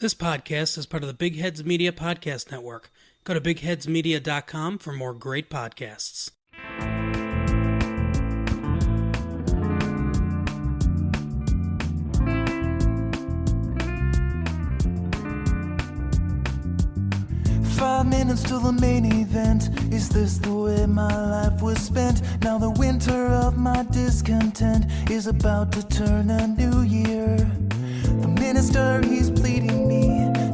This podcast is part of the Big Heads Media Podcast Network. Go to bigheadsmedia.com for more great podcasts. Five minutes till the main event. Is this the way my life was spent? Now the winter of my discontent is about to turn a new year. The minister, he's pleading me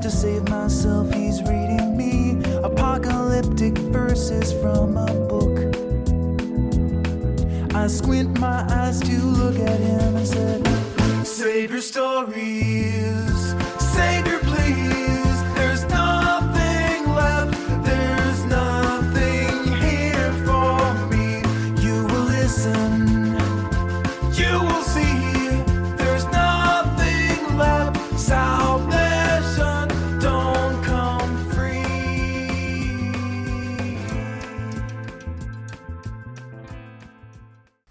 to save myself, he's reading me apocalyptic verses from a book. I squint my eyes to look at him and said, save your stories, save your please. There's nothing left, there's nothing here for me. You will listen, you will see. There's nothing left, salvation don't come free.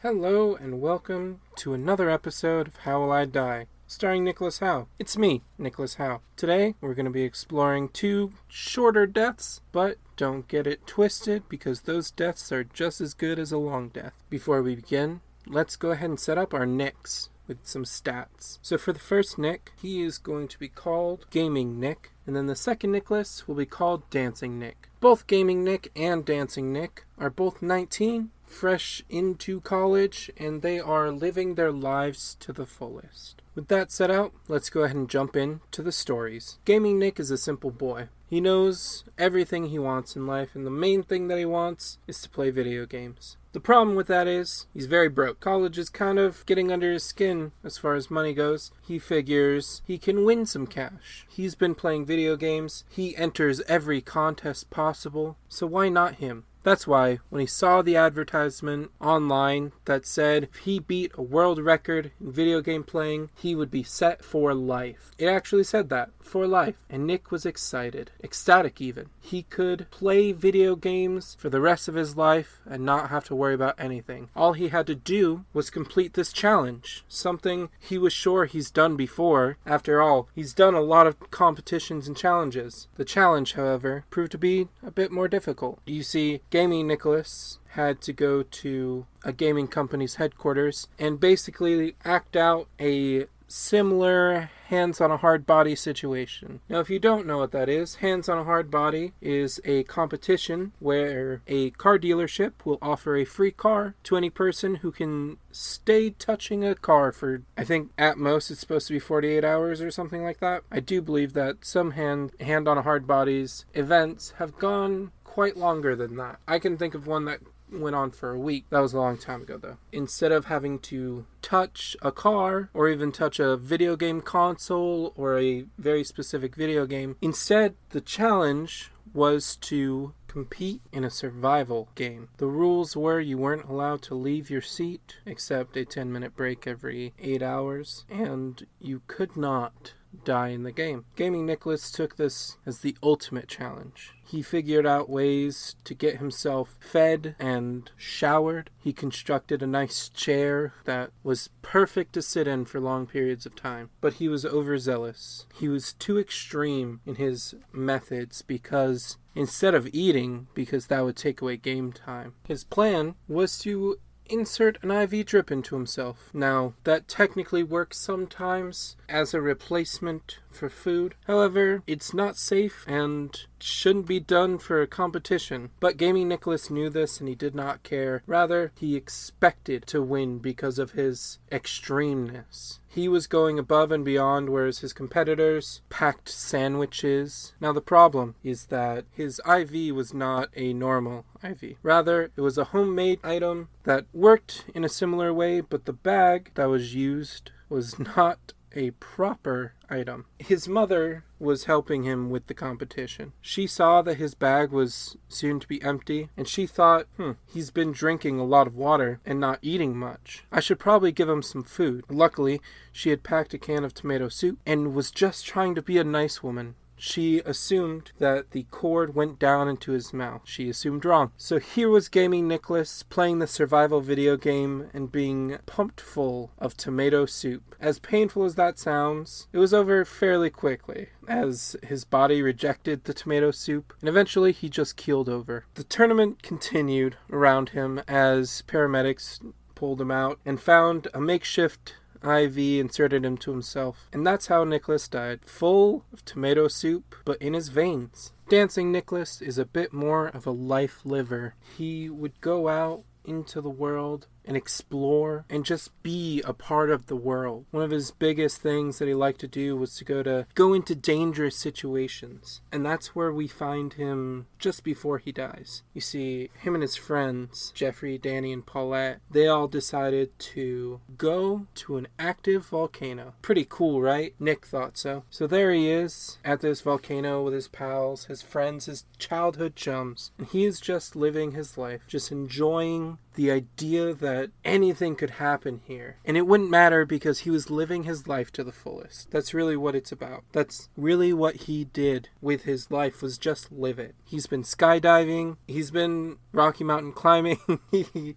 Hello and welcome to another episode of How Will I Die, starring Nicholas Howe. It's me, Nicholas Howe. Today we're going to be exploring two shorter deaths, but don't get it twisted because those deaths are just as good as a long death. Before we begin, let's go ahead and set up our nicks with some stats. So for the first Nick, he is going to be called Gaming Nick, and then the second Nicholas will be called Dancing Nick. Both Gaming Nick and Dancing Nick are both 19, fresh into college, and they are living their lives to the fullest. With that set out, let's go ahead and jump into the stories. Gaming Nick is a simple boy. He knows everything he wants in life, and the main thing that he wants is to play video games. The problem with that is, he's very broke. College is kind of getting under his skin as far as money goes. He figures he can win some cash. He's been playing video games. He enters every contest possible, so why not him? That's why, when he saw the advertisement online that said if he beat a world record in video game playing, he would be set for life. It actually said that, for life. And Nick was excited. Ecstatic even. He could play video games for the rest of his life and not have to worry about anything. All he had to do was complete this challenge. Something he was sure he's done before. After all, he's done a lot of competitions and challenges. The challenge, however, proved to be a bit more difficult. You see, Gaming Nicholas had to go to a gaming company's headquarters and basically act out a similar hands on a hard body situation. Now, if you don't know what that is, hands on a hard body is a competition where a car dealership will offer a free car to any person who can stay touching a car for, I think at most it's supposed to be 48 hours or something like that. I do believe that some hand on a hard bodies events have gone quite longer than that. I can think of one that went on for a week. That was a long time ago though. Instead of having to touch a car or even touch a video game console or a very specific video game, instead the challenge was to compete in a survival game. The rules were you weren't allowed to leave your seat except a 10-minute break every 8 hours, and you could not die in the game. Gaming Nicholas took this as the ultimate challenge. He figured out ways to get himself fed and showered. He constructed a nice chair that was perfect to sit in for long periods of time. But he was overzealous. He was too extreme in his methods because instead of eating, because that would take away game time, his plan was to insert an IV drip into himself. Now, that technically works sometimes as a replacement for food. However, it's not safe and shouldn't be done for a competition. But Gaming Nicholas knew this and he did not care. Rather, he expected to win because of his extremeness. He was going above and beyond, whereas his competitors packed sandwiches. Now the problem is that his IV was not a normal IV. Rather, it was a homemade item that worked in a similar way, but the bag that was used was not a proper item. His mother was helping him with the competition. She saw that his bag was soon to be empty, and she thought, he's been drinking a lot of water and not eating much. I should probably give him some food. Luckily, she had packed a can of tomato soup and was just trying to be a nice woman. she assumed that the cord went down into his mouth. She assumed wrong. So here was Gaming Nicholas playing the survival video game and being pumped full of tomato soup. As painful as that sounds, it was over fairly quickly as his body rejected the tomato soup, and eventually he just keeled over. The tournament continued around him as paramedics pulled him out and found a makeshift IV inserted into himself. And that's how Nicholas died, full of tomato soup, but in his veins. Dancing Nicholas is a bit more of a life liver. He would go out into the world and explore and just be a part of the world. One of his biggest things that he liked to do was to go into dangerous situations. And that's where we find him just before he dies. You see, him and his friends, Jeffrey, Danny, and Paulette, they all decided to go to an active volcano. Pretty cool, right? Nick thought so. So there he is at this volcano with his pals, his friends, his childhood chums. And he is just living his life, just enjoying the idea that anything could happen here. And it wouldn't matter because he was living his life to the fullest. That's really what it's about. That's really what he did with his life, was just live it. He's been skydiving. He's been Rocky Mountain climbing.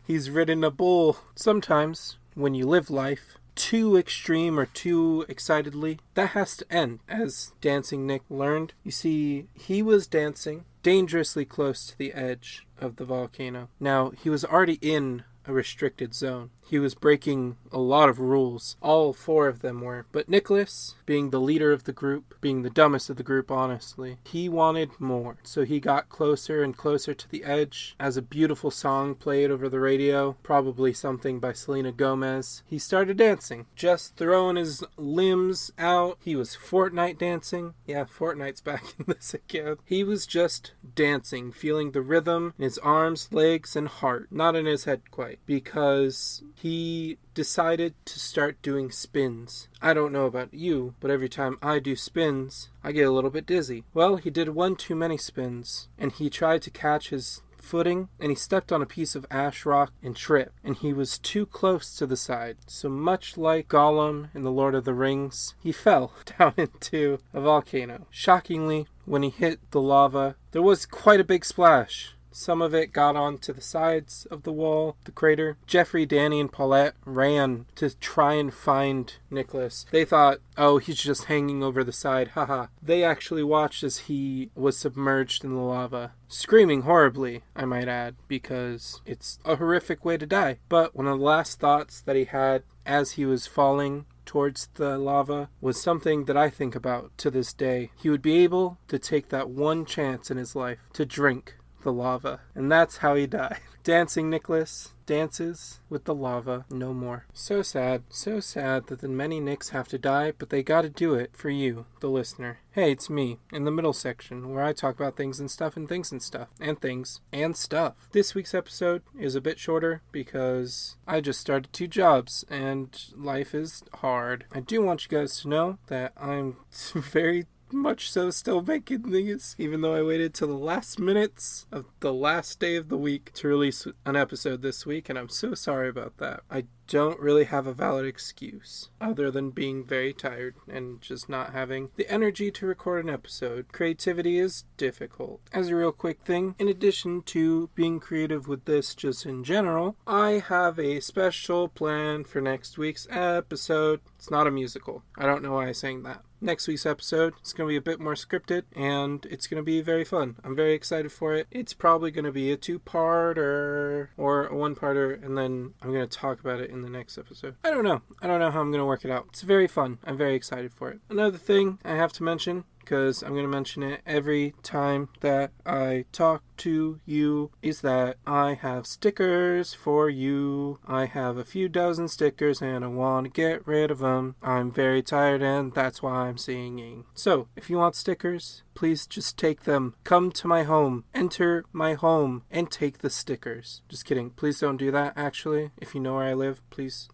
He's ridden a bull. Sometimes when you live life too extreme or too excitedly, that has to end, as Dancing Nick learned. You see, he was dancing dangerously close to the edge of the volcano. Now, he was already in a restricted zone. He was breaking a lot of rules. All 4 of them were. But Nicholas, being the leader of the group, being the dumbest of the group, honestly, he wanted more. So he got closer and closer to the edge. As a beautiful song played over the radio, probably something by Selena Gomez, he started dancing, just throwing his limbs out. He was Fortnite dancing. Yeah, Fortnite's back in this again. He was just dancing, feeling the rhythm in his arms, legs, and heart. Not in his head quite, because he decided to start doing spins. I don't know about you, but every time I do spins, I get a little bit dizzy. Well, he did one too many spins, and he tried to catch his footing, and he stepped on a piece of ash rock and tripped, and he was too close to the side. So much like Gollum in The Lord of the Rings, he fell down into a volcano. Shockingly, when he hit the lava, there was quite a big splash. Some of it got onto the sides of the wall, the crater. Jeffrey, Danny, and Paulette ran to try and find Nicholas. They thought, oh, he's just hanging over the side, haha. They actually watched as he was submerged in the lava, screaming horribly, I might add, because it's a horrific way to die. But one of the last thoughts that he had as he was falling towards the lava was something that I think about to this day. He would be able to take that one chance in his life to drink the lava, and that's how he died. Dancing Nicholas dances with the lava no more. So sad that the many Nicks have to die, but they gotta do it for you, the listener. Hey, it's me, in the middle section, where I talk about things and stuff and things and stuff, and things and stuff. This week's episode is a bit shorter because I just started 2 jobs, and life is hard. I do want you guys to know that I'm very much so still making these, even though I waited till the last minutes of the last day of the week to release an episode this week, and I'm so sorry about that. I don't really have a valid excuse other than being very tired and just not having the energy to record an episode. Creativity is difficult. As a real quick thing, in addition to being creative with this just in general, I have a special plan for next week's episode. It's not a musical. I don't know why I'm saying that. Next week's episode is going to be a bit more scripted, and it's going to be very fun. I'm very excited for it. It's probably going to be a 2-parter or a 1-parter, and then I'm going to talk about it in the next episode. I don't know how I'm going to work it out. It's very fun. I'm very excited for it. Another thing I have to mention, because I'm going to mention it every time that I talk to you, is that I have stickers for you. I have a few dozen stickers and I want to get rid of them. I'm very tired and that's why I'm singing. So, if you want stickers, please just take them. Come to my home, enter my home, and take the stickers. Just kidding. Please don't do that, actually. If you know where I live, please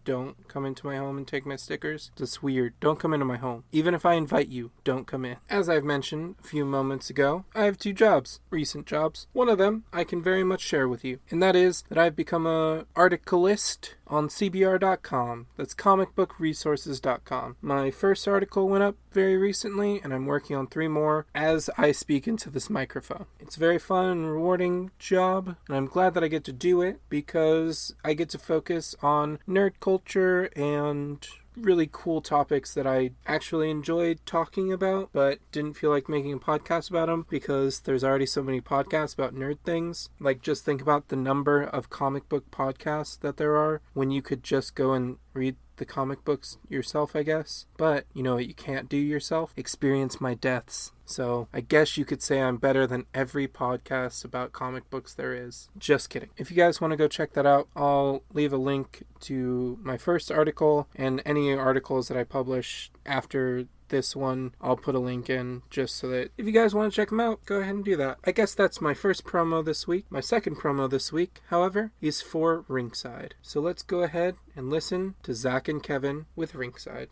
don't come into my home and take my stickers. That's weird. Don't come into my home. Even if I invite you, don't come in. As I've mentioned a few moments ago, I have 2 jobs. Recent jobs. One of them I can very much share with you. And that is that I've become a articleist. on CBR.com. That's comicbookresources.com. My first article went up very recently, and I'm working on 3 more as I speak into this microphone. It's a very fun and rewarding job, and I'm glad that I get to do it because I get to focus on nerd culture and really cool topics that I actually enjoyed talking about, but didn't feel like making a podcast about them because there's already so many podcasts about nerd things. Like, just think about the number of comic book podcasts that there are when you could just go and read the comic books yourself, I guess. But you know what you can't do yourself? Experience my deaths. So I guess you could say I'm better than every podcast about comic books there is. Just kidding. If you guys want to go check that out, I'll leave a link to my first article and any articles that I publish after this one. I'll put a link in just so that if you guys want to check them out, go ahead and do that. I guess that's my first promo this week. My second promo this week, however, is for Ringside. So let's go ahead and listen to Zach and Kevin with Ringside.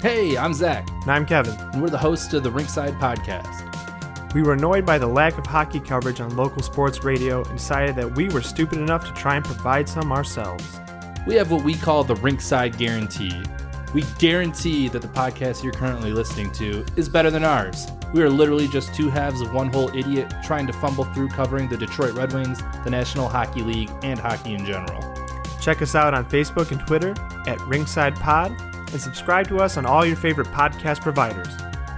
Hey, I'm Zach, And I'm Kevin. and we're the hosts of the Ringside Podcast. We were annoyed by the lack of hockey coverage on local sports radio and decided that we were stupid enough to try and provide some ourselves. We have what we call the Ringside Guarantee. We guarantee that the podcast you're currently listening to is better than ours. We are literally just 2 halves of one whole idiot trying to fumble through covering the Detroit Red Wings, the National Hockey League, and hockey in general. Check us out on Facebook and Twitter at Ringside Pod, and subscribe to us on all your favorite podcast providers.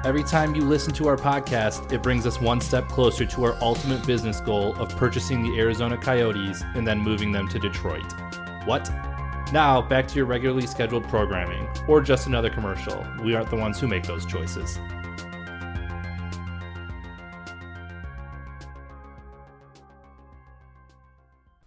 Every time you listen to our podcast, it brings us one step closer to our ultimate business goal of purchasing the Arizona Coyotes and then moving them to Detroit. What? Now, back to your regularly scheduled programming, or just another commercial. We aren't the ones who make those choices.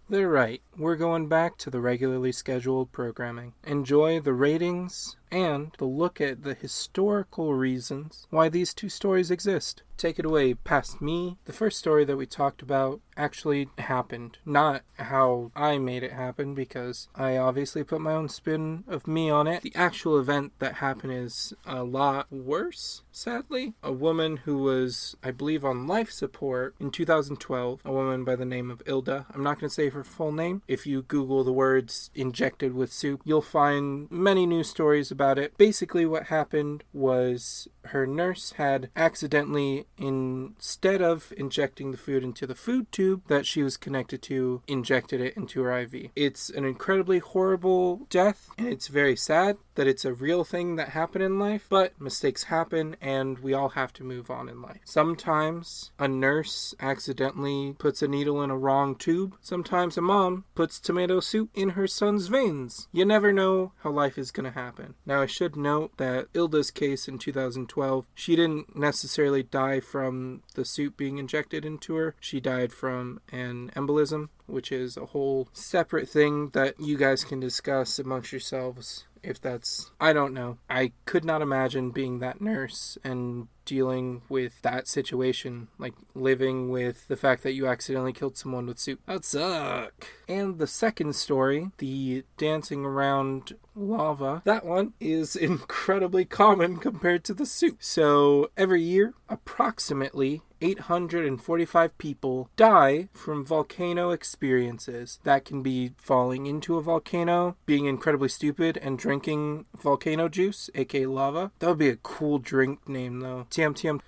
They're right. We're going back to the regularly scheduled programming. Enjoy the ratings and the look at the historical reasons why these 2 stories exist. Take it away, past me. The first story that we talked about actually happened. Not how I made it happen, because I obviously put my own spin of me on it. The actual event that happened is a lot worse, sadly. A woman who was, I believe, on life support in 2012, a woman by the name of Ilda. I'm not going to say her full name. If you Google the words injected with soup, you'll find many news stories about it. Basically, what happened was her nurse had accidentally, instead of injecting the food into the food tube that she was connected to, injected it into her IV. It's an incredibly horrible death, and it's very sad that it's a real thing that happened in life, but mistakes happen and we all have to move on in life. Sometimes a nurse accidentally puts a needle in a wrong tube. Sometimes a mom puts tomato soup in her son's veins. You never know how life is going to happen. Now, I should note that Ilda's case in 2012, she didn't necessarily die from the soup being injected into her. She died from an embolism, which is a whole separate thing that you guys can discuss amongst yourselves. If that's, I don't know. I could not imagine being that nurse and dealing with that situation, like living with the fact that you accidentally killed someone with soup. That'd suck. And the second story, the dancing around lava, that one is incredibly common compared to the soup. So every year, approximately 845 people die from volcano experiences. That can be falling into a volcano, being incredibly stupid, and drinking volcano juice, aka lava. That would be a cool drink name, though. TM,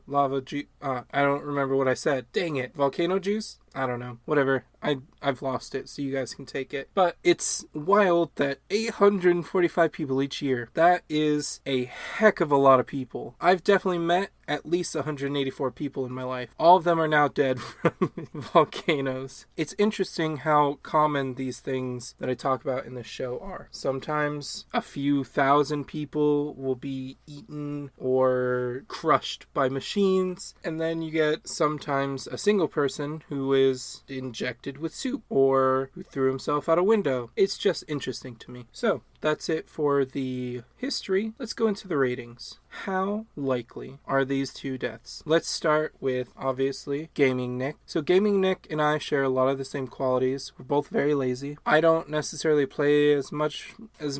lava juice. I don't remember what I said. Dang it. Volcano juice? I don't know. Whatever. I've lost it, so you guys can take it. But it's wild that 845 people each year. That is a heck of a lot of people. I've definitely met at least 184 people in my life. All of them are now dead from volcanoes. It's interesting how common these things that I talk about in this show are. Sometimes a few thousand people will be eaten or crushed by machines, and then you get sometimes a single person who is injected with soup or who threw himself out a window. It's just interesting to me. So, that's it for the history. Let's go into the ratings. How likely are these two deaths? Let's start with, obviously, Gaming Nick. So Gaming Nick and I share a lot of the same qualities. We're both very lazy. I don't necessarily play as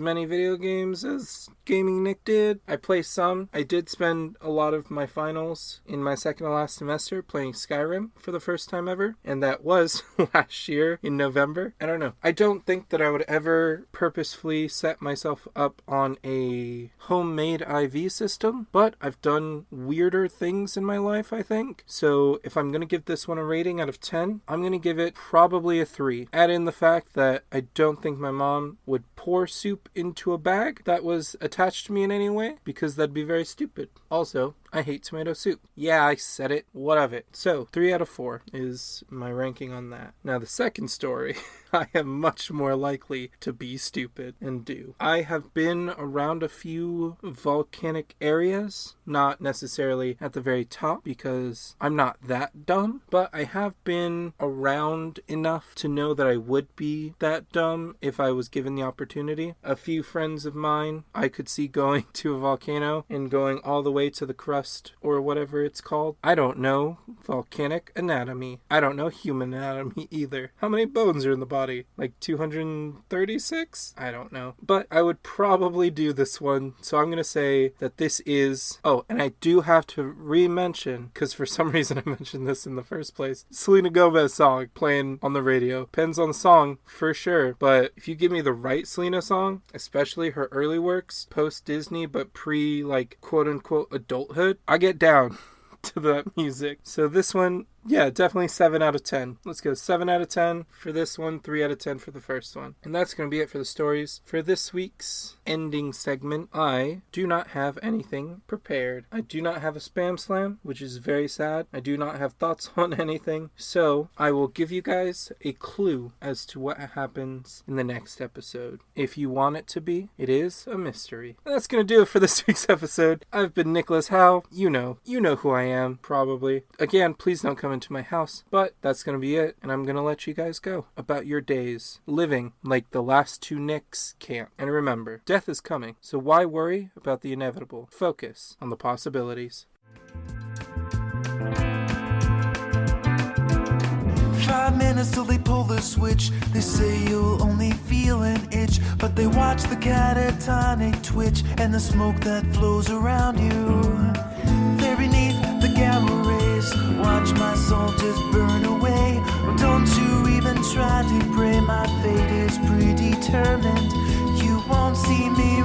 many video games as Gaming Nick did. I play some. I did spend a lot of my finals in my second to last semester playing Skyrim for the first time ever, and that was last year in November. I don't know. I don't think that I would ever purposefully set myself up on a homemade IV system, but I've done weirder things in my life, I think. So if I'm going to give this one a rating out of 10, I'm going to give it probably a 3. Add in the fact that I don't think my mom would pour soup into a bag that was attached to me in any way, because that'd be very stupid. Also, I hate tomato soup. Yeah, I said it. What of it? So, 3 out of 4 is my ranking on that. Now, the second story, I am much more likely to be stupid and do. I have been around a few volcanic areas, not necessarily at the very top because I'm not that dumb, but I have been around enough to know that I would be that dumb if I was given the opportunity. A few friends of mine I could see going to a volcano and going all the way to the crust or whatever it's called. I don't know volcanic anatomy. I don't know human anatomy either. How many bones are in the body? Like 236? I don't know. But I would probably do this one. So I'm going to say that this is... Oh, and I do have to re-mention, because for some reason I mentioned this in the first place, Selena Gomez song playing on the radio. Depends on the song, for sure. But if you give me the right Selena song, especially her early works, post-Disney, but pre, like, quote-unquote adulthood, I get down to that music. So this one, yeah, definitely 7 out of 10. Let's go 7 out of 10 for this one, 3 out of 10 for the first one. And that's going to be it for the stories. For this week's ending segment, I do not have anything prepared. I do not have a spam slam, which is very sad. I do not have thoughts on anything. So I will give you guys a clue as to what happens in the next episode. If you want it to be, it is a mystery. And that's going to do it for this week's episode. I've been Nicholas Howe. You know who I am, probably. Again, please don't come into my house, but that's gonna be it, and I'm gonna let you guys go about your days living like the last two Nicks can't. And remember, death is coming, so why worry about the inevitable? Focus on the possibilities. 5 minutes till they pull the switch. They say you'll only feel an itch, but they watch the catatonic twitch and the smoke that flows around you. There beneath the gamma rays, watch my soul just burn away. Oh, don't you even try to pray, my fate is predetermined. You won't see me